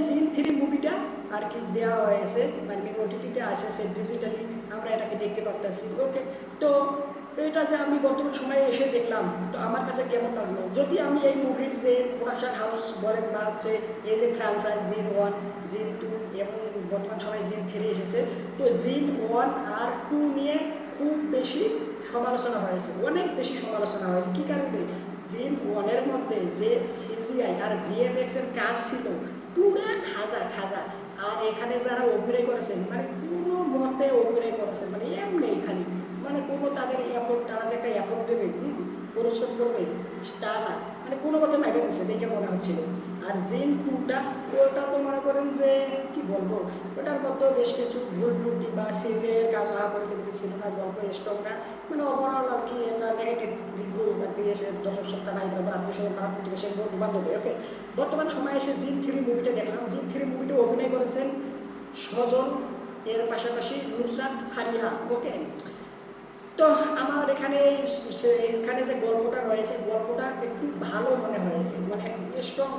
জিন 3 মুভিটা আর কি দেওয়া হয়েছে, মানে ওটিটিতে আসেছে ডিজিটালি, আমরা এটাকে দেখতে পারতেছি। ওকে, তো এটা যে আমি বর্তমান সময়ে এসে দেখলাম, তো আমার কাছে কেমন লাগলো, যদি আমি এই মুভির যে প্রোডাকশন হাউস বলেন বা হচ্ছে এই যে ফ্রান্সাইজ জিন 1, জিন 2 এবং বর্তমান সময়ে জিন 3 এসেছে, তো জিন 1 আর 2 নিয়ে খুব বেশি সমালোচনা হয়েছে, অনেক বেশি সমালোচনা হয়েছে। কী কারণে? জিন 1-এর মধ্যে যে সিজিআই আর ভিএফএক্স এর কাজ ছিল পুরো খাজা খাজা, আর এখানে যারা অভিনয় করেছেন মানে কোনো মতে অভিনয় করেছেন, মানে এমনি খালি, মানে কোনো তাদের এফোর্ট, তারা যে একটা এফোর্ট দেবে, পরিশ্রম করবে, তা না, মানে কোনো মতে মাইকে দিচ্ছে দেখে মনে হচ্ছিল। আর জিন 2টা, ওটা তো মনে করেন যে কি বলবো, ওটার মতো বেশ কিছু ভুল ত্রুটি বা সিজের কাজ করে ছিল না, গল্প স্ট্রং না, মানে ওভারঅল আর কি এটা নেগেটিভ রিভিউ দিয়েছে দর্শক সপ্তাহ ভাই বা আত্মীয় তারা প্রতিবেশী বন্ধু বান্ধব। ওকে, বর্তমান সময়ে এসে জিন 3 মুভিটা দেখলাম। জিন 3 মুভিটা অভিনয় করেছেন সজল, এর পাশাপাশি নুসরাত ফারিয়া। ওকে, তো আমার এখানে যে গল্পটা রয়েছে, গল্পটা একটু ভালো মনে হয়েছে, মানে স্ট্রং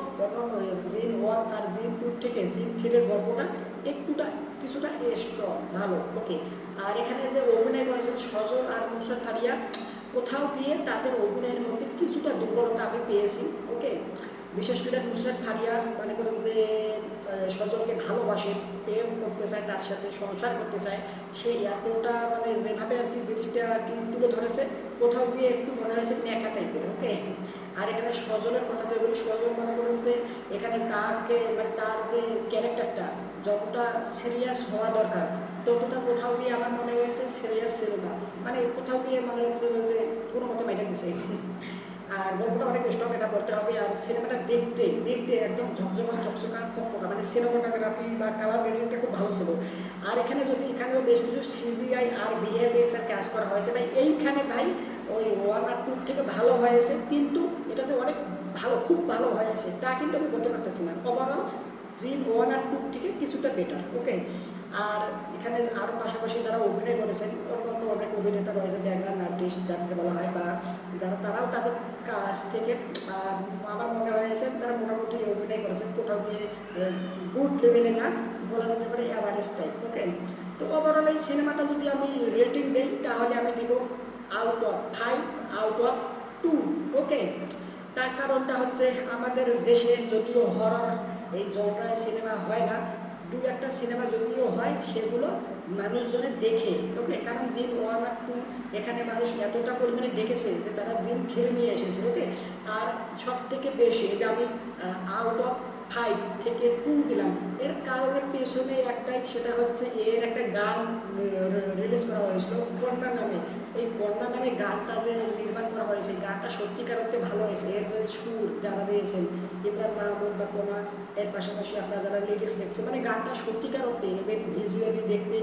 জিন 1 আর জিন 2 থেকে জিন 3-এর গল্পটা কিছুটা স্ট্রং ভালো। ওকে, আর এখানে যে অভিনয় করেছেন সজল আর নুসরাত ফারিয়া, কোথাও গিয়ে তাদের অভিনয়ের মধ্যে কিছুটা দুর্বলতা আমি পেয়েছি। ওকে, বিশেষ করে নুসরাত ফারিয়া মনে করুন যে সজলকে ভালোবাসে, প্রেম করতে চায়, তার সাথে সংসার করতে চায়, সেই এতটা মানে যেভাবে আর কি জিনিসটা আর কি তুলে ধরেছে, কোথাও গিয়ে একটু মনে হয়েছে ন্যাকা টাইপের। ওকে, আর এখানে সজলের কথা যে বলি, সজল মনে করুন যে এখানে তাকে মানে তার যে ক্যারেক্টারটা যতটা সিরিয়াস হওয়া দরকার, ততটা কোথাও গিয়ে আমার মনে হয়েছে সিরিয়াস ছিল না, মানে কোথাও গিয়ে মনে হচ্ছে যে কোনো মতো মেটা দিছে। আর গল্পটা অনেক স্ট্রং, এটা করতে হবে। আর সিনেমাটা দেখতে দেখতে একদম ঝকঝকা চকচকা ফকফকা, মানে সিনেমাটোগ্রাফি বা কালার গ্রেডিংটা খুব ভালো ছিল। আর এখানেও বেশ কিছু সিজিআই আর ভিএফএক্স আর কাজ করা হয়েছে ভাই, এইখানে ভাই ওই 1 আর 2 থেকে ভালো হয়েছে, কিন্তু এটা যে অনেক ভালো, খুব ভালো হয়েছে তা কিন্তু আমি বলতে পারতেছি না। ওভারঅল জিন 1 আর 2 থেকে কিছুটা বেটার। ওকে, আর এখানে আরও পাশাপাশি যারা অভিনয় করেছেন, অন্য অনেক অভিনেতা রয়েছে, ব্যাকগ্রাউন্ড আর্টিস্ট যাকে বলা হয়, বা তারাও তাদের কাছ থেকে আমার মনে হয়েছে তারা মোটামুটি অভিনয় করেছেন, কোথাও গিয়ে গুড লেভেলে না, বলা যেতে পারে অ্যাভারেজ টাইপ। ওকে, তো ওভারঅল এই সিনেমাটা যদি আমি রেটিং দিই, তাহলে আমি দিব আউট অফ 5/2। ওকে, তার কারণটা হচ্ছে আমাদের দেশে যদিও হরর এই জনরায় সিনেমা হয় না, 2-একটা সিনেমা যদিও হয় সেগুলো মানুষজনে দেখে। ওকে, কারণ জিন 1 আর 2 এখানে মানুষ এতটা পরিমাণে দেখেছে যে তারা জিন 3 নিয়ে এসেছে। ওকে, আর সব থেকে বেশি যে আমি আউট অফ 5 থেকে 2 দিলাম, এর কারণের পেছনে একটাই, সেটা হচ্ছে এর একটা গান রিলিজ করা হয়েছিল কন্যা নামে। এই কন্যা নামে গানটা যে নির্মাণ করা হয়েছে, গানটা সত্যিকার অর্থে ভালো হয়েছে। এর যে সুর যারা দিয়েছেন ইমরান মাহমুদ বা কোনা, এর পাশাপাশি আপনারা যারা লিরিক্স দেখছেন, মানে গানটা সত্যিকার অর্থে এবং ভিজুয়ালি দেখতে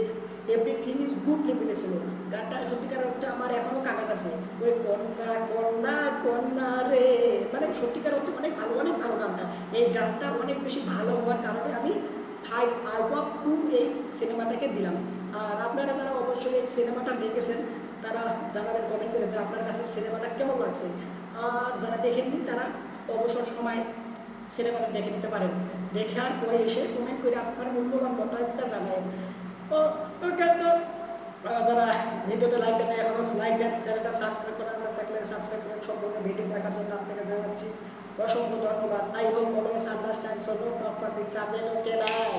এভরিথিং ইজ গুড লেভেলে ছিল। গানটা সত্যিকার অর্থে আমার এখনও কানে আছে, ওই কন্যা কন্যা কন্যা রে, মানে সত্যিকার অর্থে অনেক ভালো গানটা। এই গানটা অনেক বেশি ভালো হওয়ার কারণে আমি 5/2 এই সিনেমাটাকে দিলাম। আর আপনারা যারা অবশ্যই এই সিনেমাটা দেখেছেন তারা জানাবেন কমেন্ট করে যে আপনার কাছে সিনেমাটা কেমন লাগছে। আর যারা দেখেননি তারা অবসর সময় সিনেমাটা দেখে নিতে পারেন, দেখার পরে এসে কমেন্ট করে আপনার মূল্যবান মতামতটা জানাবেন। ওকে, তো যারা ভিডিওতে লাইক দেন এখনও লাইক দেন, চ্যানেলটা সাবস্ক্রাইব করার না থাকলে সাবস্ক্রাইব করেন। সম্পূর্ণ ভিডিও দেখার জন্য আপনাকে জানাচ্ছি অসংখ্য ধন্যবাদ। I hope always understand so know proper this subject. Okay, by.